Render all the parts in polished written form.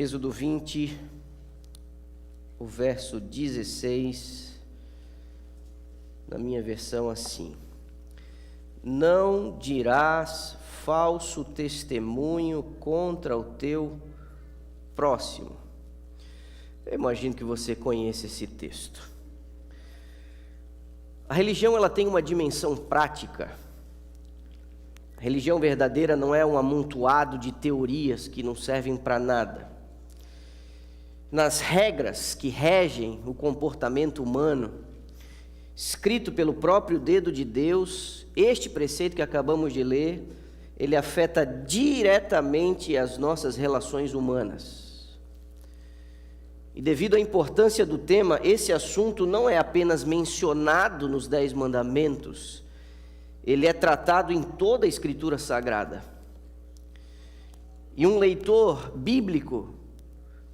Êxodo 20, o verso 16, na minha versão assim: não dirás falso testemunho contra o teu próximo. Eu imagino que você conhece esse texto. A religião, ela tem uma dimensão prática. A religião verdadeira não é um amontoado de teorias que não servem para nada. Nas regras que regem o comportamento humano, escrito pelo próprio dedo de Deus, este preceito que acabamos de ler, ele afeta diretamente as nossas relações humanas. E devido à importância do tema, esse assunto não é apenas mencionado nos 10 mandamentos, ele é tratado em toda a Escritura Sagrada. E um leitor bíblico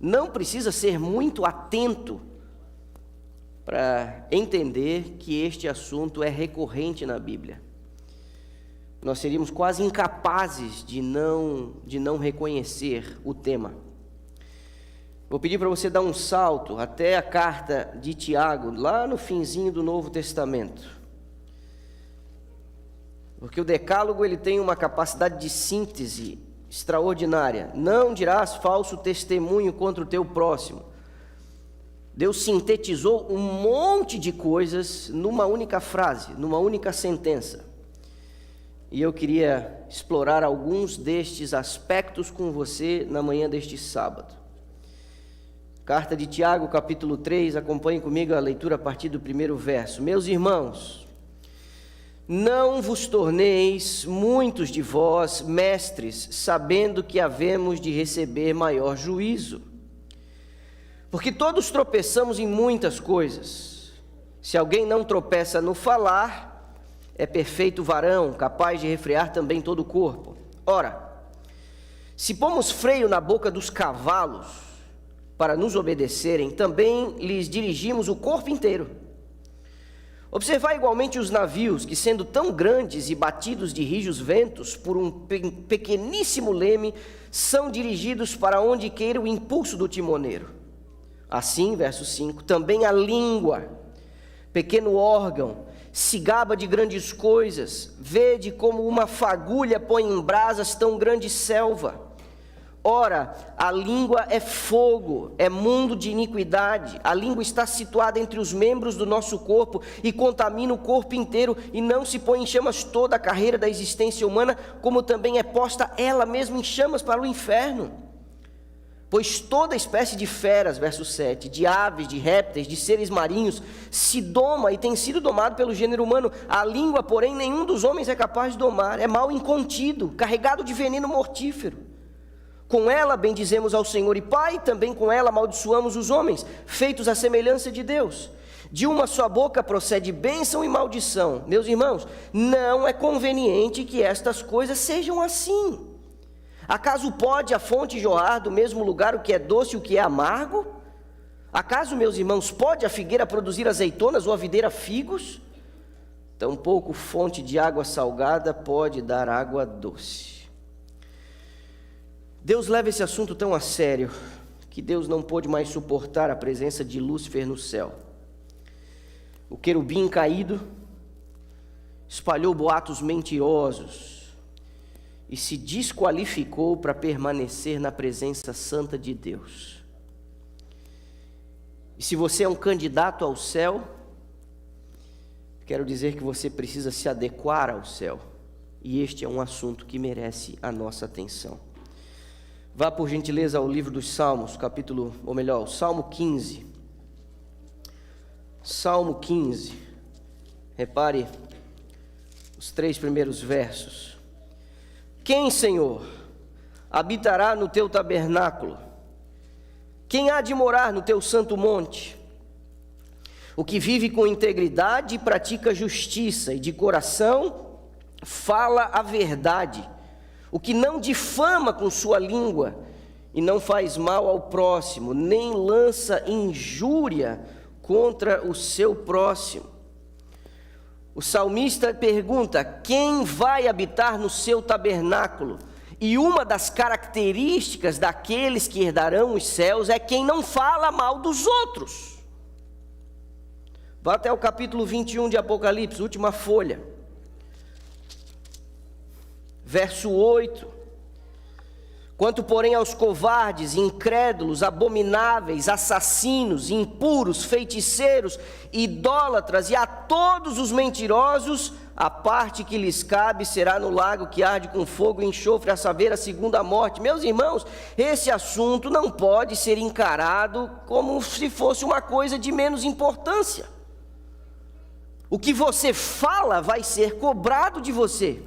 não precisa ser muito atento para entender que este assunto é recorrente na Bíblia. Nós seríamos quase incapazes de não reconhecer o tema. Vou pedir para você dar um salto até a carta de Tiago, lá no finzinho do Novo Testamento. Porque o decálogo ele tem uma capacidade de síntese extraordinária. Não dirás falso testemunho contra o teu próximo. Deus sintetizou um monte de coisas numa única frase, numa única sentença. E eu queria explorar alguns destes aspectos com você na manhã deste sábado. Carta de Tiago, capítulo 3, acompanhe comigo a leitura a partir do primeiro verso. Meus irmãos, não vos torneis muitos de vós mestres, sabendo que havemos de receber maior juízo. Porque todos tropeçamos em muitas coisas. Se alguém não tropeça no falar, é perfeito varão, capaz de refrear também todo o corpo. Ora, se pomos freio na boca dos cavalos para nos obedecerem, também lhes dirigimos o corpo inteiro. Observai igualmente os navios, que sendo tão grandes e batidos de rijos ventos por um pequeníssimo leme, são dirigidos para onde queira o impulso do timoneiro. Assim, verso 5, também a língua, pequeno órgão, se gaba de grandes coisas. Vede como uma fagulha põe em brasas tão grande selva. Ora, a língua é fogo, é mundo de iniquidade. A língua está situada entre os membros do nosso corpo e contamina o corpo inteiro, e não se põe em chamas toda a carreira da existência humana, como também é posta ela mesma em chamas para o inferno. Pois toda espécie de feras, verso 7, de aves, de répteis, de seres marinhos, se doma e tem sido domado pelo gênero humano. A língua, porém, nenhum dos homens é capaz de domar. É mal incontido, carregado de veneno mortífero. Com ela bendizemos ao Senhor e Pai, também com ela amaldiçoamos os homens, feitos à semelhança de Deus. De uma só boca procede bênção e maldição. Meus irmãos, não é conveniente que estas coisas sejam assim. Acaso pode a fonte jorrar do mesmo lugar o que é doce e o que é amargo? Acaso, meus irmãos, pode a figueira produzir azeitonas ou a videira figos? Tampouco fonte de água salgada pode dar água doce. Deus leva esse assunto tão a sério que Deus não pôde mais suportar a presença de Lúcifer no céu. O querubim caído espalhou boatos mentirosos e se desqualificou para permanecer na presença santa de Deus. E se você é um candidato ao céu, quero dizer que você precisa se adequar ao céu. E este é um assunto que merece a nossa atenção. Vá por gentileza ao livro dos Salmos, o Salmo 15. Salmo 15. Repare os 3 primeiros versos. Quem, Senhor, habitará no teu tabernáculo? Quem há de morar no teu santo monte? O que vive com integridade e pratica justiça, e de coração fala a verdade. O que não difama com sua língua, e não faz mal ao próximo, nem lança injúria contra o seu próximo. O salmista pergunta: quem vai habitar no seu tabernáculo? E uma das características daqueles que herdarão os céus é quem não fala mal dos outros. Vá até o capítulo 21 de Apocalipse, última folha. Verso 8. Quanto, porém, aos covardes, incrédulos, abomináveis, assassinos, impuros, feiticeiros, idólatras e a todos os mentirosos, a parte que lhes cabe será no lago que arde com fogo e enxofre, a saber, a segunda morte. Meus irmãos, esse assunto não pode ser encarado como se fosse uma coisa de menos importância. O que você fala vai ser cobrado de você.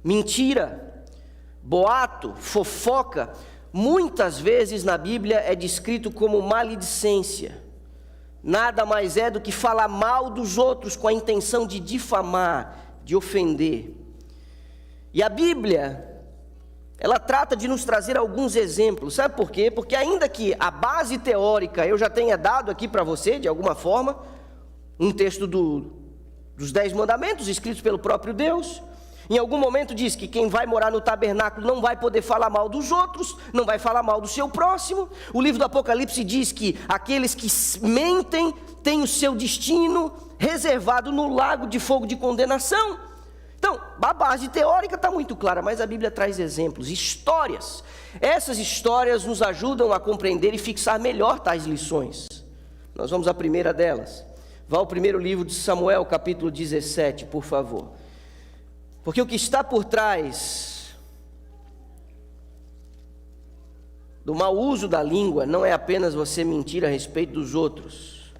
Mentira, boato, fofoca, muitas vezes na Bíblia é descrito como maledicência. Nada mais é do que falar mal dos outros com a intenção de difamar, de ofender. E a Bíblia, ela trata de nos trazer alguns exemplos. Sabe por quê? Porque ainda que a base teórica eu já tenha dado aqui para você, de alguma forma, um texto dos 10 mandamentos escritos pelo próprio Deus. Em algum momento diz que quem vai morar no tabernáculo não vai poder falar mal dos outros, não vai falar mal do seu próximo. O livro do Apocalipse diz que aqueles que mentem têm o seu destino reservado no lago de fogo de condenação. Então, a base teórica está muito clara, mas a Bíblia traz exemplos, histórias. Essas histórias nos ajudam a compreender e fixar melhor tais lições. Nós vamos à primeira delas. Vá ao primeiro livro de Samuel, capítulo 17, por favor. Porque o que está por trás do mau uso da língua não é apenas você mentir a respeito dos outros,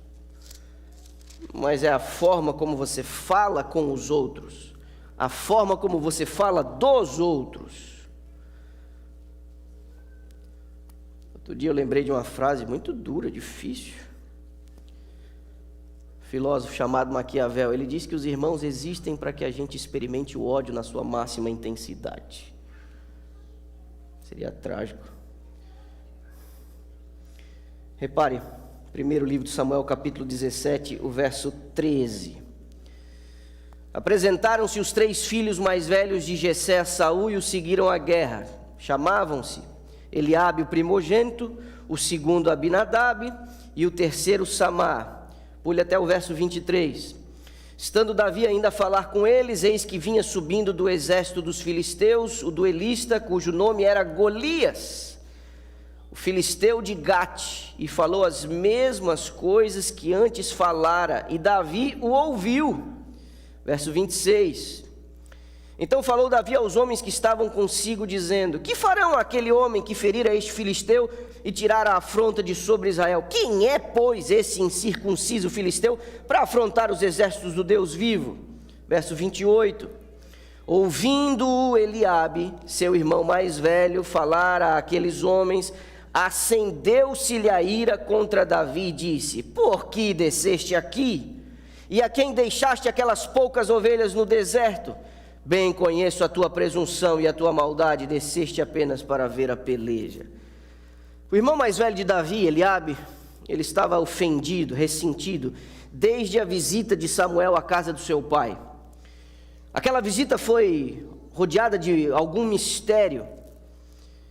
mas é a forma como você fala com os outros, a forma como você fala dos outros. Outro dia eu lembrei de uma frase muito dura, difícil. Filósofo chamado Maquiavel, ele diz que os irmãos existem para que a gente experimente o ódio na sua máxima intensidade. Seria trágico. Repare, primeiro livro de Samuel, capítulo 17, o verso 13. Apresentaram-se os 3 filhos mais velhos de Jessé a Saul e o seguiram à guerra. Chamavam-se Eliabe, o primogênito, o segundo Abinadab e o terceiro Samar. Pule até o verso 23. Estando Davi ainda a falar com eles, eis que vinha subindo do exército dos filisteus o duelista, cujo nome era Golias, o filisteu de Gate, e falou as mesmas coisas que antes falara, e Davi o ouviu. Verso 26. Então falou Davi aos homens que estavam consigo, dizendo: que farão aquele homem que ferir a este filisteu e tirar a afronta de sobre Israel? Quem é, pois, esse incircunciso filisteu para afrontar os exércitos do Deus vivo? Verso 28. Ouvindo Eliabe, seu irmão mais velho, falar àqueles homens, acendeu-se-lhe a ira contra Davi e disse: por que desceste aqui? E a quem deixaste aquelas poucas ovelhas no deserto? Bem conheço a tua presunção e a tua maldade, desceste apenas para ver a peleja. O irmão mais velho de Davi, Eliabe, ele estava ofendido, ressentido, desde a visita de Samuel à casa do seu pai. Aquela visita foi rodeada de algum mistério,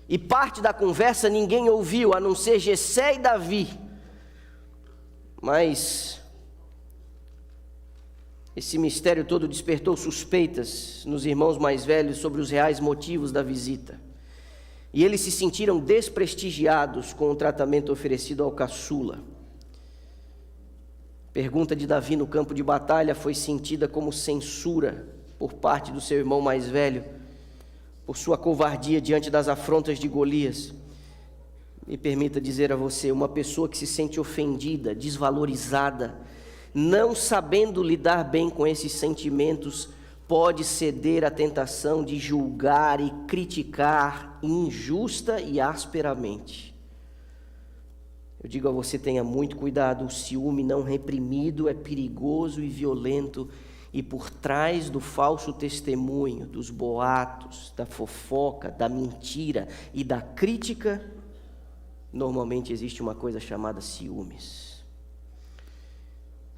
e parte da conversa ninguém ouviu, a não ser Jessé e Davi. Mas esse mistério todo despertou suspeitas nos irmãos mais velhos sobre os reais motivos da visita. E eles se sentiram desprestigiados com o tratamento oferecido ao caçula. A pergunta de Davi no campo de batalha foi sentida como censura por parte do seu irmão mais velho, por sua covardia diante das afrontas de Golias. Me permita dizer a você, uma pessoa que se sente ofendida, desvalorizada, não sabendo lidar bem com esses sentimentos, pode ceder à tentação de julgar e criticar injusta e asperamente. Eu digo a você, tenha muito cuidado, o ciúme não reprimido é perigoso e violento, e por trás do falso testemunho, dos boatos, da fofoca, da mentira e da crítica, normalmente existe uma coisa chamada ciúmes.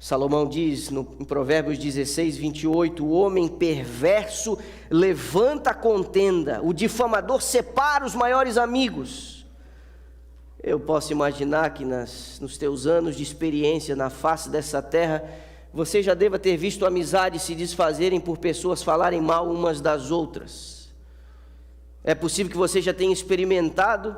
Salomão diz em Provérbios 16, 28, o homem perverso levanta a contenda, o difamador separa os maiores amigos. Eu posso imaginar que nos teus anos de experiência na face dessa terra, você já deva ter visto amizades se desfazerem por pessoas falarem mal umas das outras. É possível que você já tenha experimentado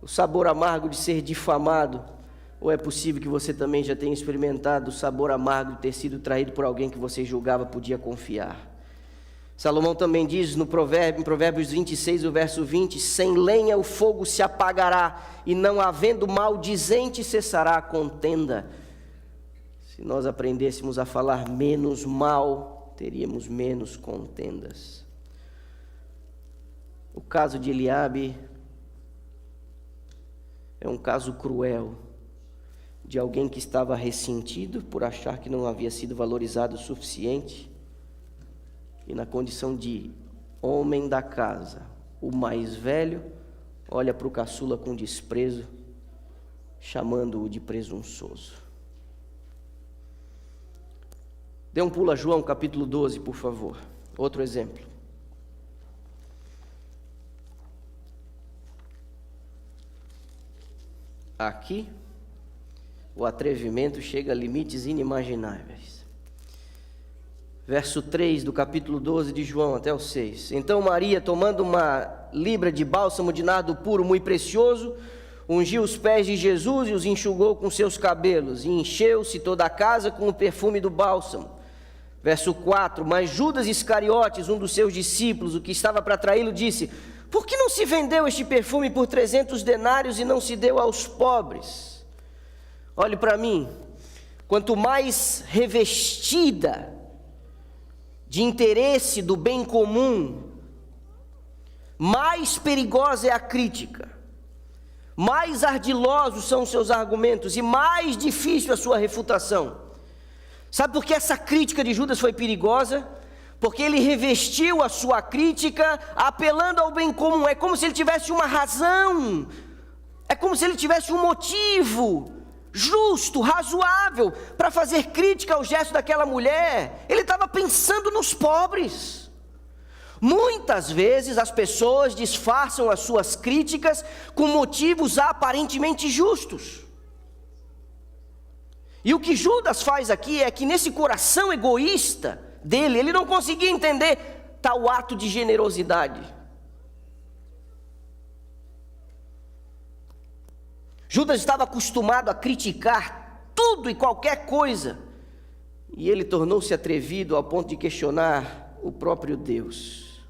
o sabor amargo de ser difamado, ou é possível que você também já tenha experimentado o sabor amargo de ter sido traído por alguém que você julgava podia confiar. Salomão também diz em Provérbios 26, o verso 20, sem lenha o fogo se apagará, e não havendo maldizente cessará a contenda. Se nós aprendêssemos a falar menos mal, teríamos menos contendas. O caso de Eliabe é um caso cruel, de alguém que estava ressentido por achar que não havia sido valorizado o suficiente, e na condição de homem da casa, o mais velho olha para o caçula com desprezo, chamando-o de presunçoso. Dê um pulo a João capítulo 12, por favor. Outro exemplo. Aqui, o atrevimento chega a limites inimagináveis. Verso 3 do capítulo 12 de João até o 6. Então Maria, tomando uma libra de bálsamo de nardo puro muito precioso, ungiu os pés de Jesus e os enxugou com seus cabelos, e encheu-se toda a casa com o perfume do bálsamo. Verso 4, mas Judas Iscariotes, um dos seus discípulos, o que estava para traí-lo, disse: por que não se vendeu este perfume por 300 denários e não se deu aos pobres? Olhe para mim, quanto mais revestida de interesse do bem comum, mais perigosa é a crítica, mais ardilosos são os seus argumentos e mais difícil a sua refutação. Sabe por que essa crítica de Judas foi perigosa? Porque ele revestiu a sua crítica apelando ao bem comum. É como se ele tivesse uma razão, é como se ele tivesse um motivo justo, razoável, para fazer crítica ao gesto daquela mulher. Ele estava pensando nos pobres. Muitas vezes as pessoas disfarçam as suas críticas com motivos aparentemente justos. E o que Judas faz aqui é que nesse coração egoísta dele, ele não conseguia entender tal ato de generosidade. Judas estava acostumado a criticar tudo e qualquer coisa, e ele tornou-se atrevido ao ponto de questionar o próprio Deus.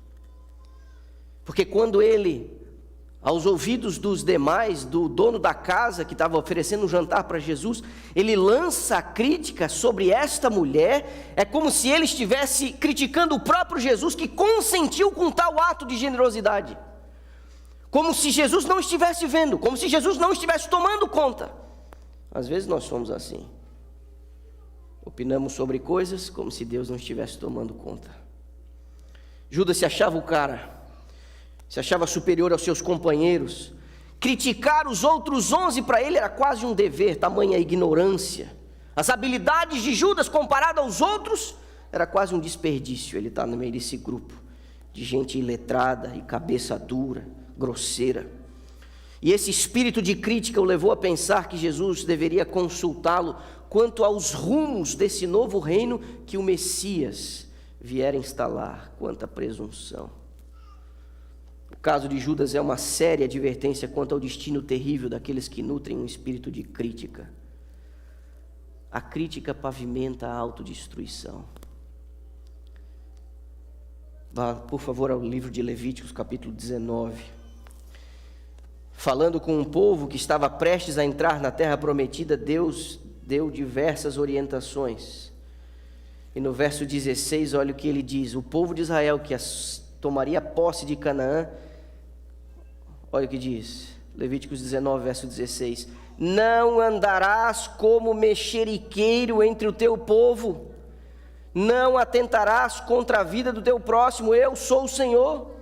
Porque quando ele, aos ouvidos dos demais, do dono da casa que estava oferecendo um jantar para Jesus, ele lança a crítica sobre esta mulher, é como se ele estivesse criticando o próprio Jesus que consentiu com tal ato de generosidade. Como se Jesus não estivesse vendo, como se Jesus não estivesse tomando conta. Às vezes nós somos assim. Opinamos sobre coisas como se Deus não estivesse tomando conta. Judas se achava o cara, se achava superior aos seus companheiros. Criticar os outros 11 para ele era quase um dever, tamanha ignorância. As habilidades de Judas comparado aos outros era quase um desperdício. Ele está no meio desse grupo de gente iletrada e cabeça dura, grosseira. E esse espírito de crítica o levou a pensar que Jesus deveria consultá-lo quanto aos rumos desse novo reino que o Messias viera instalar. Quanta presunção! O caso de Judas é uma séria advertência quanto ao destino terrível daqueles que nutrem um espírito de crítica. A crítica pavimenta a autodestruição. Vá, por favor, ao livro de Levíticos, capítulo 19. Falando com um povo que estava prestes a entrar na terra prometida, Deus deu diversas orientações. E no verso 16, olha o que ele diz: o povo de Israel que tomaria posse de Canaã, olha o que diz, Levíticos 19, verso 16: não andarás como mexeriqueiro entre o teu povo, não atentarás contra a vida do teu próximo, eu sou o Senhor.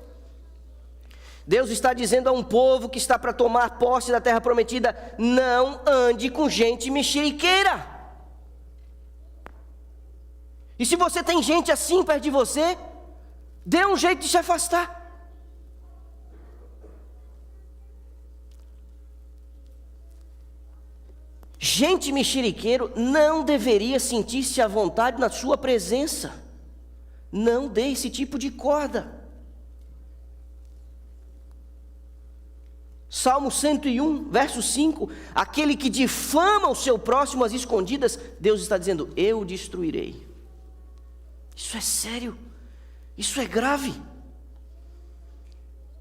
Deus está dizendo a um povo que está para tomar posse da terra prometida: não ande com gente mexeriqueira. E se você tem gente assim perto de você, dê um jeito de se afastar. Gente mexeriqueiro não deveria sentir-se à vontade na sua presença. Não dê esse tipo de corda. Salmo 101, verso 5, aquele que difama o seu próximo às escondidas, Deus está dizendo, eu o destruirei. Isso é sério, isso é grave.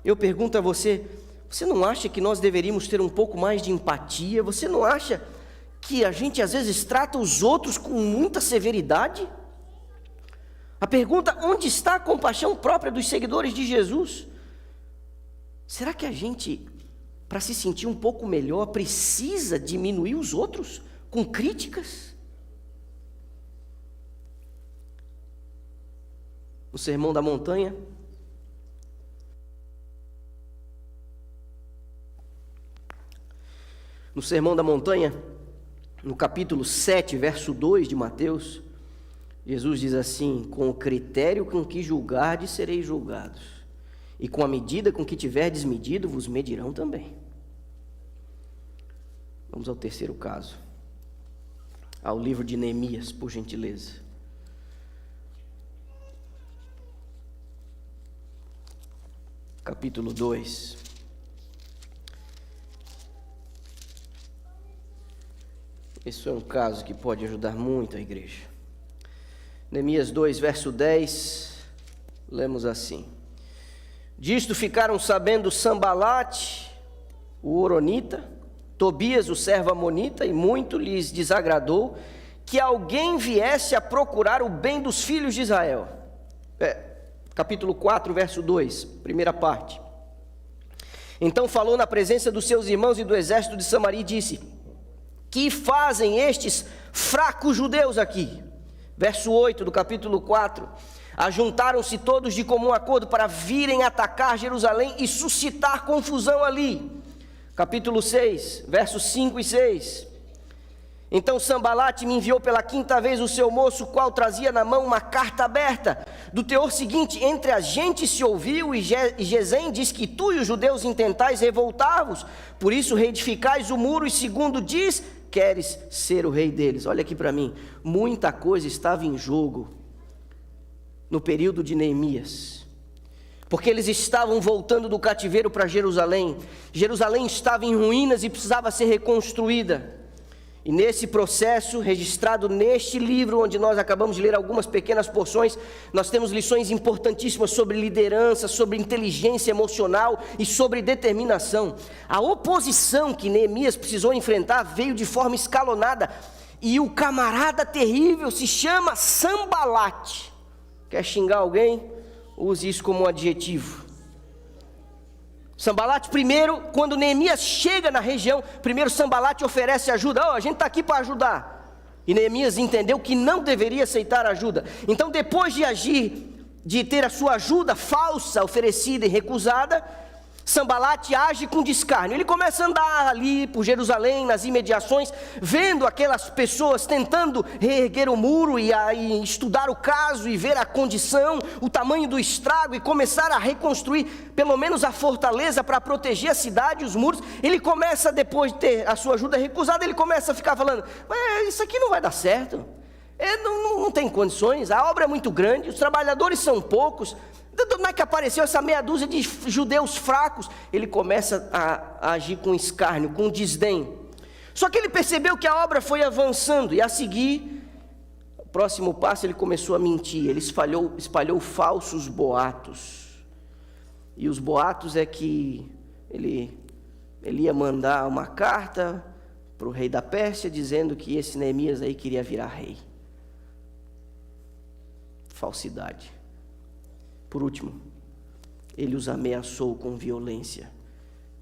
Eu pergunto a você, você não acha que nós deveríamos ter um pouco mais de empatia? Você não acha que a gente às vezes trata os outros com muita severidade? A pergunta, onde está a compaixão própria dos seguidores de Jesus? Será que a gente, para se sentir um pouco melhor, precisa diminuir os outros com críticas? No Sermão da Montanha, no capítulo 7, verso 2 de Mateus, Jesus diz assim, com o critério com que julgardes, sereis julgados, e com a medida com que tiverdes medido, vos medirão também. Vamos ao terceiro caso, ao livro de Neemias, por gentileza. Capítulo 2. Isso é um caso que pode ajudar muito a igreja. Neemias 2, verso 10, lemos assim: disto ficaram sabendo Sambalate, o horonita, Tobias, o servo amonita, e muito lhes desagradou que alguém viesse a procurar o bem dos filhos de Israel. Capítulo 4, verso 2, primeira parte. Então falou na presença dos seus irmãos e do exército de Samaria e disse: que fazem estes fracos judeus aqui? Verso 8 do capítulo 4. Ajuntaram-se todos de comum acordo para virem atacar Jerusalém e suscitar confusão ali. Capítulo 6, versos 5 e 6. Então Sambalate me enviou pela quinta vez o seu moço, qual trazia na mão uma carta aberta, do teor seguinte: entre a gente se ouviu, e Gesem diz que tu e os judeus intentais revoltar-vos, por isso reedificais o muro, e segundo diz, queres ser o rei deles. Olha aqui para mim, muita coisa estava em jogo no período de Neemias, porque eles estavam voltando do cativeiro para Jerusalém. Jerusalém estava em ruínas e precisava ser reconstruída. E nesse processo, registrado neste livro, onde nós acabamos de ler algumas pequenas porções, nós temos lições importantíssimas sobre liderança, sobre inteligência emocional e sobre determinação. A oposição que Neemias precisou enfrentar veio de forma escalonada, e o camarada terrível se chama Sambalate. Quer xingar alguém? Use isso como um adjetivo. Sambalate, primeiro, quando Neemias chega na região, primeiro Sambalate oferece ajuda. A gente está aqui para ajudar. E Neemias entendeu que não deveria aceitar ajuda. Então, depois de agir, de ter a sua ajuda falsa oferecida e recusada, Sambalate age com descarno. Ele começa a andar ali por Jerusalém, nas imediações, vendo aquelas pessoas tentando reerguer o muro e estudar o caso e ver a condição, o tamanho do estrago, e começar a reconstruir pelo menos a fortaleza para proteger a cidade e os muros. Ele começa, depois de ter a sua ajuda recusada, ele começa a ficar falando: mas isso aqui não vai dar certo, não tem condições, a obra é muito grande, os trabalhadores são poucos. Não é que apareceu essa meia dúzia de judeus fracos? Ele começa a agir com escárnio, com desdém. Só que ele percebeu que a obra foi avançando, e a seguir, o próximo passo, ele começou a mentir. Ele espalhou falsos boatos. E os boatos é que ele ia mandar uma carta para o rei da Pérsia, dizendo que esse Neemias aí queria virar rei. Falsidade. Por último, ele os ameaçou com violência,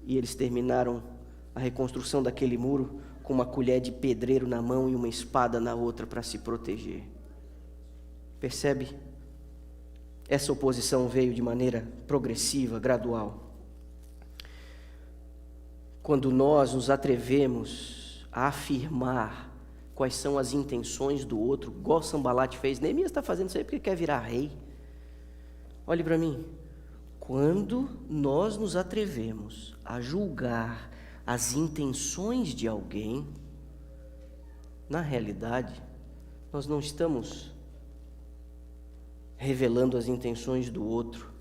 e eles terminaram a reconstrução daquele muro com uma colher de pedreiro na mão e uma espada na outra para se proteger. Percebe? Essa oposição veio de maneira progressiva, gradual. Quando nós nos atrevemos a afirmar quais são as intenções do outro, igual Sanbalate fez. Neemias está fazendo isso aí porque quer virar rei. Olhe para mim, quando nós nos atrevemos a julgar as intenções de alguém, na realidade, nós não estamos revelando as intenções do outro,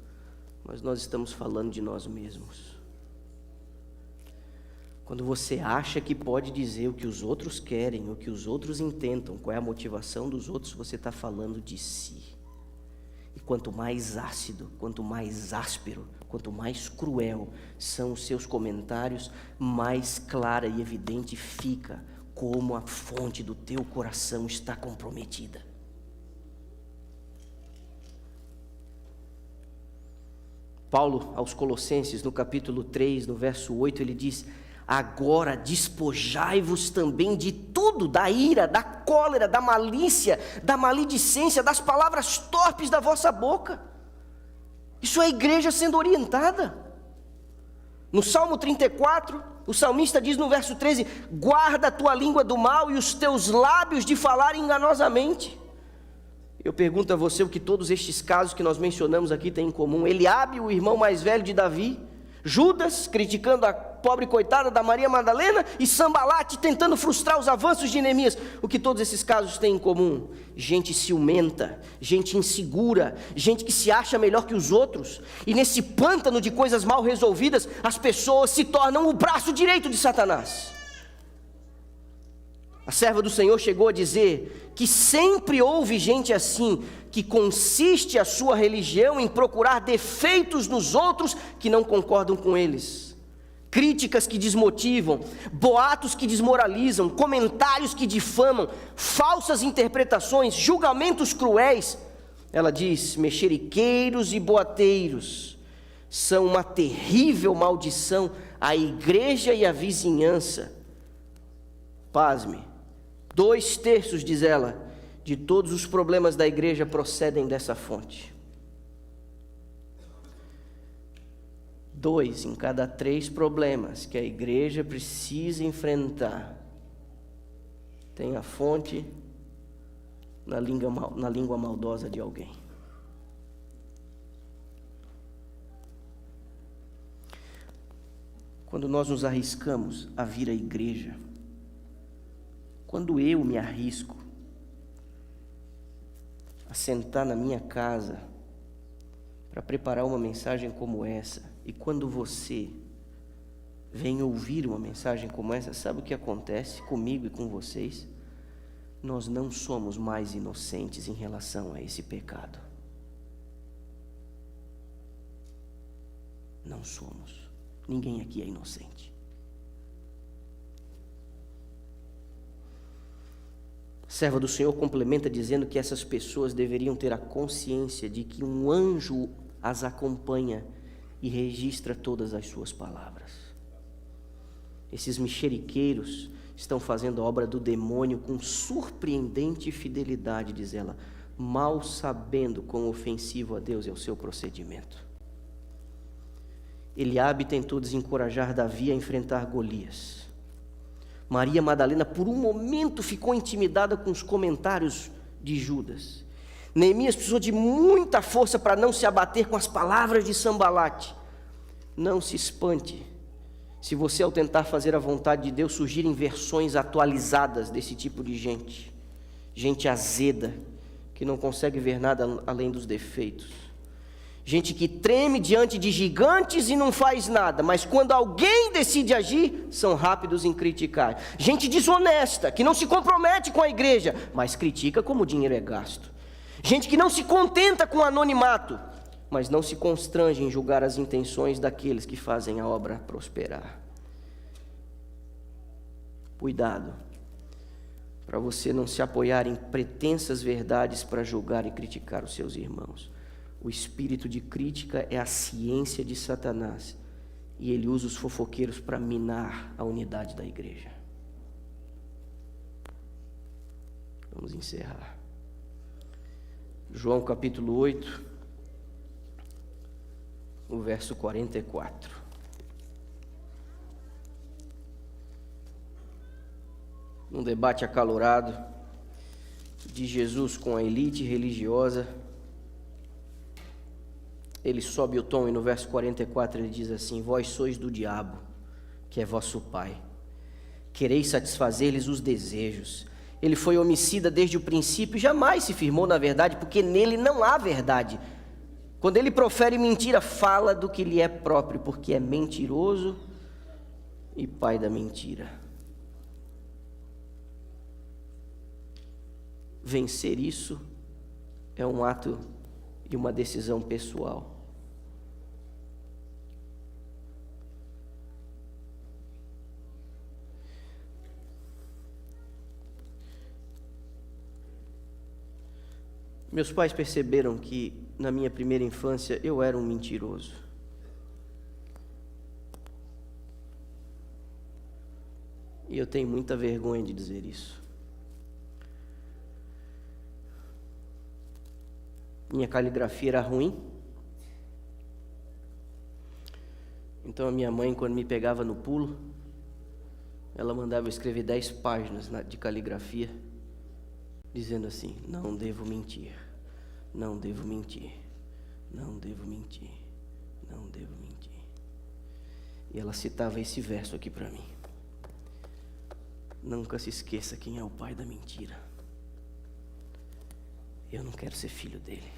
mas nós estamos falando de nós mesmos. Quando você acha que pode dizer o que os outros querem, o que os outros intentam, qual é a motivação dos outros, você está falando de si. E quanto mais ácido, quanto mais áspero, quanto mais cruel são os seus comentários, mais clara e evidente fica como a fonte do teu coração está comprometida. Paulo, aos Colossenses, no capítulo 3, no verso 8, ele diz: agora despojai-vos também de tudo, da ira, da cólera, da malícia, da maledicência, das palavras torpes da vossa boca. Isso é a igreja sendo orientada. No Salmo 34, o salmista diz no verso 13: guarda a tua língua do mal e os teus lábios de falar enganosamente. Eu pergunto a você o que todos estes casos que nós mencionamos aqui têm em comum. Eliabe, o irmão mais velho de Davi, Judas criticando a pobre coitada da Maria Madalena, e Sanbalate tentando frustrar os avanços de Neemias. O que todos esses casos têm em comum? Gente ciumenta, gente insegura, gente que se acha melhor que os outros, e nesse pântano de coisas mal resolvidas, as pessoas se tornam o braço direito de Satanás. A serva do Senhor chegou a dizer que sempre houve gente assim, que consiste a sua religião em procurar defeitos nos outros que não concordam com eles. Críticas que desmotivam, boatos que desmoralizam, comentários que difamam, falsas interpretações, julgamentos cruéis. Ela diz: mexeriqueiros e boateiros são uma terrível maldição à igreja e à vizinhança. Pasme, 2/3, diz ela, de todos os problemas da igreja procedem dessa fonte. 2 em cada 3 problemas que a igreja precisa enfrentar tem a fonte na língua maldosa de alguém. Quando nós nos arriscamos a vir à igreja, quando eu me arrisco a sentar na minha casa para preparar uma mensagem como essa, e quando você vem ouvir uma mensagem como essa, sabe o que acontece comigo e com vocês? Nós não somos mais inocentes em relação a esse pecado. Não somos. Ninguém aqui é inocente. A serva do Senhor complementa dizendo que essas pessoas deveriam ter a consciência de que um anjo as acompanha e registra todas as suas palavras. Esses mexeriqueiros estão fazendo a obra do demônio com surpreendente fidelidade, diz ela, mal sabendo quão ofensivo a Deus é o seu procedimento. Eliabe tentou desencorajar Davi a enfrentar Golias. Maria Madalena, por um momento, ficou intimidada com os comentários de Judas. Neemias precisou de muita força para não se abater com as palavras de Sanbalate. Não se espante se você, ao tentar fazer a vontade de Deus, surgirem versões atualizadas desse tipo de gente. Gente azeda, que não consegue ver nada além dos defeitos. Gente que treme diante de gigantes e não faz nada, mas quando alguém decide agir, são rápidos em criticar. Gente desonesta, que não se compromete com a igreja, mas critica como o dinheiro é gasto. Gente que não se contenta com o anonimato, mas não se constrange em julgar as intenções daqueles que fazem a obra prosperar. Cuidado, para você não se apoiar em pretensas verdades para julgar e criticar os seus irmãos. O espírito de crítica é a ciência de Satanás, e ele usa os fofoqueiros para minar a unidade da igreja. Vamos encerrar. João capítulo 8, o verso 44. num debate acalorado de Jesus com a elite religiosa, ele sobe o tom e no verso 44 ele diz assim: vós sois do diabo, que é vosso pai. Quereis satisfazer-lhes os desejos. Ele foi homicida desde o princípio e jamais se firmou na verdade, porque nele não há verdade. Quando ele profere mentira, fala do que lhe é próprio, porque é mentiroso e pai da mentira. Vencer isso é um ato e uma decisão pessoal. Meus pais perceberam que na minha primeira infância eu era um mentiroso. E eu tenho muita vergonha de dizer isso. Minha caligrafia era ruim. Então a minha mãe, quando me pegava no pulo, ela mandava eu escrever 10 páginas de caligrafia, dizendo assim: não devo mentir, não devo mentir, não devo mentir, não devo mentir. E ela citava esse verso aqui para mim: nunca se esqueça quem é o pai da mentira. Eu não quero ser filho dele.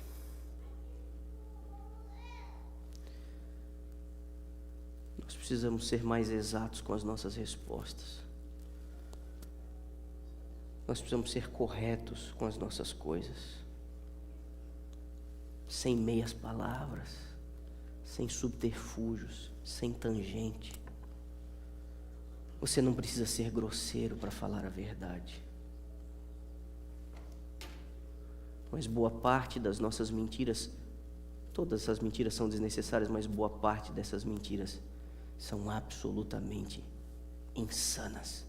Nós precisamos ser mais exatos com as nossas respostas. Nós precisamos ser corretos com as nossas coisas. Sem meias palavras, sem subterfúgios, sem tangente. Você não precisa ser grosseiro para falar a verdade. Mas boa parte das nossas mentiras, todas essas mentiras são desnecessárias, mas boa parte dessas mentiras são absolutamente insanas.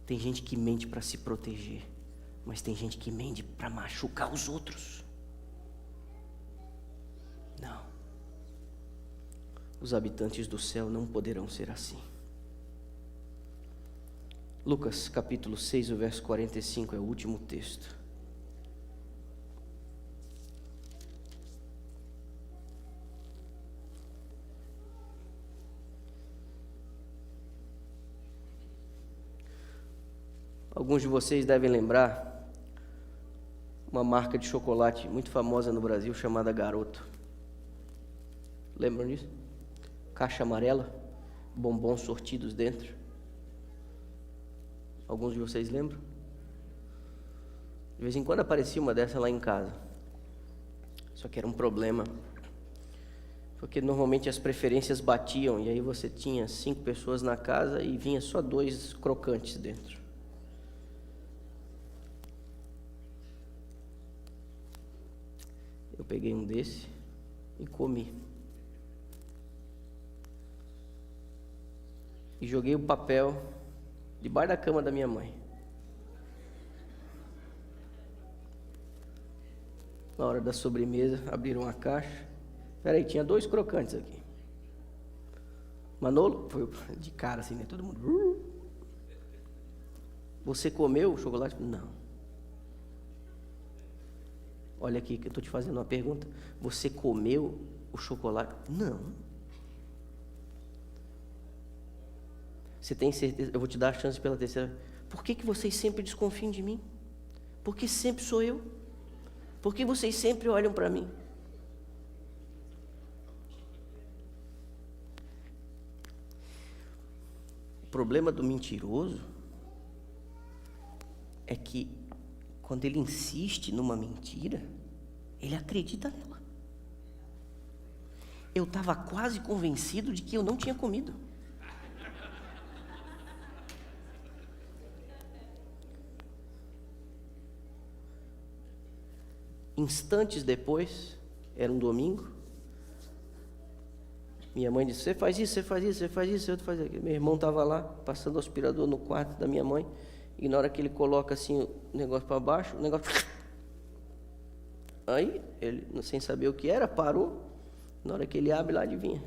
Tem gente que mente para se proteger, mas tem gente que mente para machucar os outros. Não. Os habitantes do céu não poderão ser assim. Lucas capítulo 6, o verso 45 é o último texto. Alguns de vocês devem lembrar uma marca de chocolate muito famosa no Brasil chamada Garoto. Lembram disso? Caixa amarela, bombons sortidos dentro. Alguns de vocês lembram? De vez em quando aparecia uma dessa lá em casa. Só que era um problema, porque normalmente as preferências batiam, e aí você tinha 5 pessoas na casa e vinha só 2 crocantes dentro. Eu peguei um desse e comi. E joguei o papel debaixo da cama da minha mãe. Na hora da sobremesa, abriram a caixa. Peraí, tinha 2 crocantes aqui. Manolo, foi de cara assim, né? Todo mundo. Você comeu o chocolate? Não. Olha aqui que eu estou te fazendo uma pergunta. Você comeu o chocolate? Não. Você tem certeza? Eu vou te dar a chance pela terceira. Por que vocês sempre desconfiam de mim? Porque sempre sou eu. Por que vocês sempre olham para mim? O problema do mentiroso é que quando ele insiste numa mentira, ele acredita nela. Eu estava quase convencido de que eu não tinha comido. Instantes depois, era um domingo, minha mãe disse: você faz isso, você faz isso, você faz isso, eu faz aquilo. Meu irmão estava lá, passando o aspirador no quarto da minha mãe, e na hora que ele coloca assim o negócio para baixo, o negócio... Aí, ele, sem saber o que era, parou. Na hora que ele abre lá, adivinha.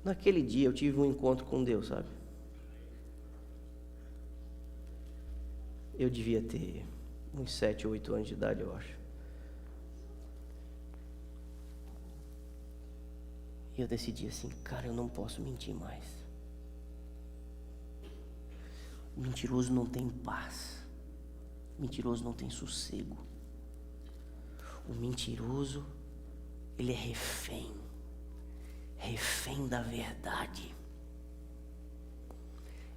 Naquele dia eu tive um encontro com Deus, sabe? Eu devia ter uns 7 ou 8 anos de idade, eu acho. E eu decidi assim, cara, eu não posso mentir mais. O mentiroso não tem paz. O mentiroso não tem sossego. O mentiroso, ele é refém da verdade.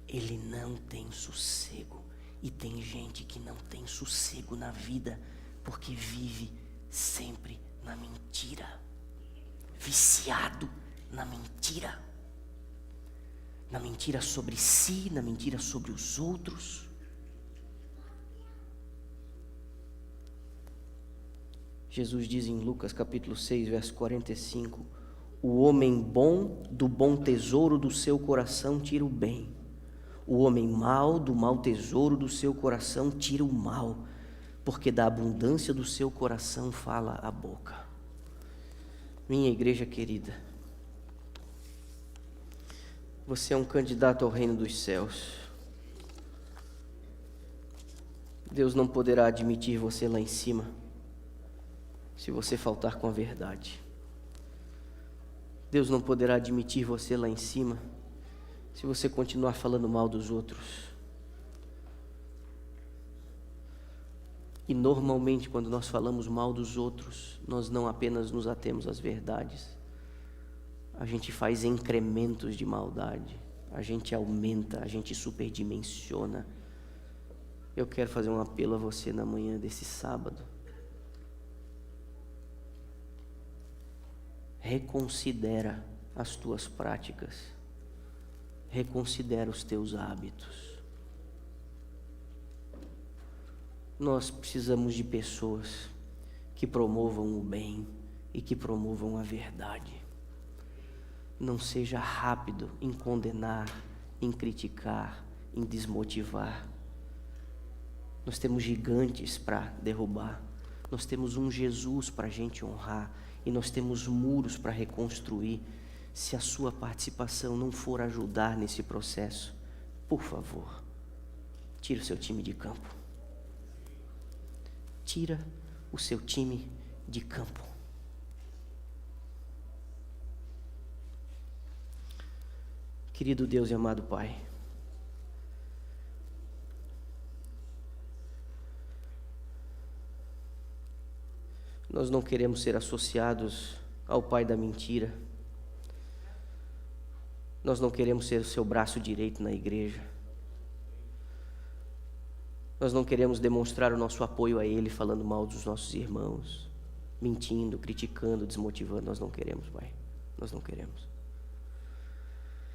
Ele não tem sossego. E tem gente que não tem sossego na vida porque vive sempre na mentira, viciado na mentira sobre si, na mentira sobre os outros. Jesus diz em Lucas capítulo 6, verso 45, o homem bom do bom tesouro do seu coração tira o bem. O homem mau do mau tesouro do seu coração tira o mal, porque da abundância do seu coração fala a boca. Minha igreja querida, você é um candidato ao reino dos céus. Deus não poderá admitir você lá em cima, se você faltar com a verdade. Deus não poderá admitir você lá em cima, se você continuar falando mal dos outros. E normalmente quando nós falamos mal dos outros, nós não apenas nos atemos às verdades, a gente faz incrementos de maldade, a gente aumenta, a gente superdimensiona. Eu quero fazer um apelo a você na manhã desse sábado. Reconsidera as tuas práticas. Reconsidera os teus hábitos. Nós precisamos de pessoas que promovam o bem e que promovam a verdade. Não seja rápido em condenar, em criticar, em desmotivar. Nós temos gigantes para derrubar. Nós temos um Jesus para a gente honrar. E nós temos muros para reconstruir. Se a sua participação não for ajudar nesse processo, por favor, tire o seu time de campo. Tira o seu time de campo. Querido Deus e amado Pai, nós não queremos ser associados ao pai da mentira. Nós não queremos ser o seu braço direito na igreja. Nós não queremos demonstrar o nosso apoio a ele falando mal dos nossos irmãos, mentindo, criticando, desmotivando. Nós não queremos, Pai. Nós não queremos.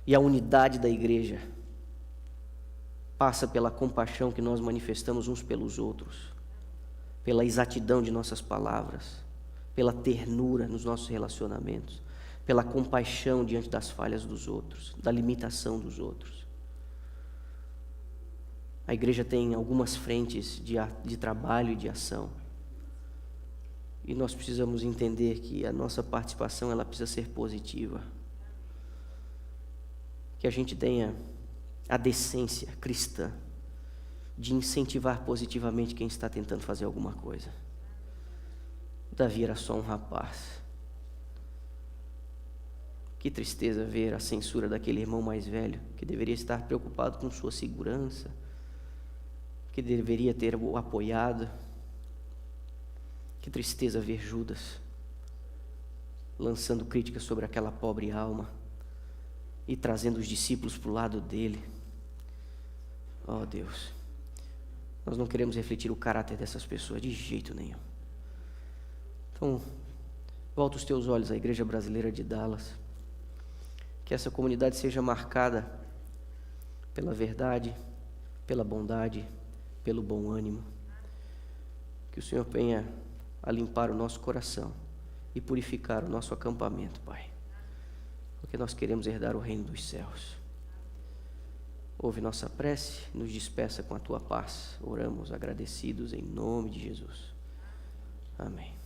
E a unidade da igreja passa pela compaixão que nós manifestamos uns pelos outros, pela exatidão de nossas palavras, pela ternura nos nossos relacionamentos, pela compaixão diante das falhas dos outros, da limitação dos outros. A igreja tem algumas frentes de trabalho e de ação. E nós precisamos entender que a nossa participação ela precisa ser positiva. Que a gente tenha a decência cristã de incentivar positivamente quem está tentando fazer alguma coisa. Davi era só um rapaz. Que tristeza ver a censura daquele irmão mais velho, que deveria estar preocupado com sua segurança, que deveria ter o apoiado. Que tristeza ver Judas lançando críticas sobre aquela pobre alma e trazendo os discípulos para o lado dele. Oh Deus, nós não queremos refletir o caráter dessas pessoas de jeito nenhum. Então, volta os teus olhos à Igreja Brasileira de Dallas. Que essa comunidade seja marcada pela verdade, pela bondade, pelo bom ânimo. Que o Senhor venha a limpar o nosso coração e purificar o nosso acampamento, Pai. Porque nós queremos herdar o reino dos céus. Ouve nossa prece, nos despeça com a Tua paz. Oramos agradecidos em nome de Jesus. Amém.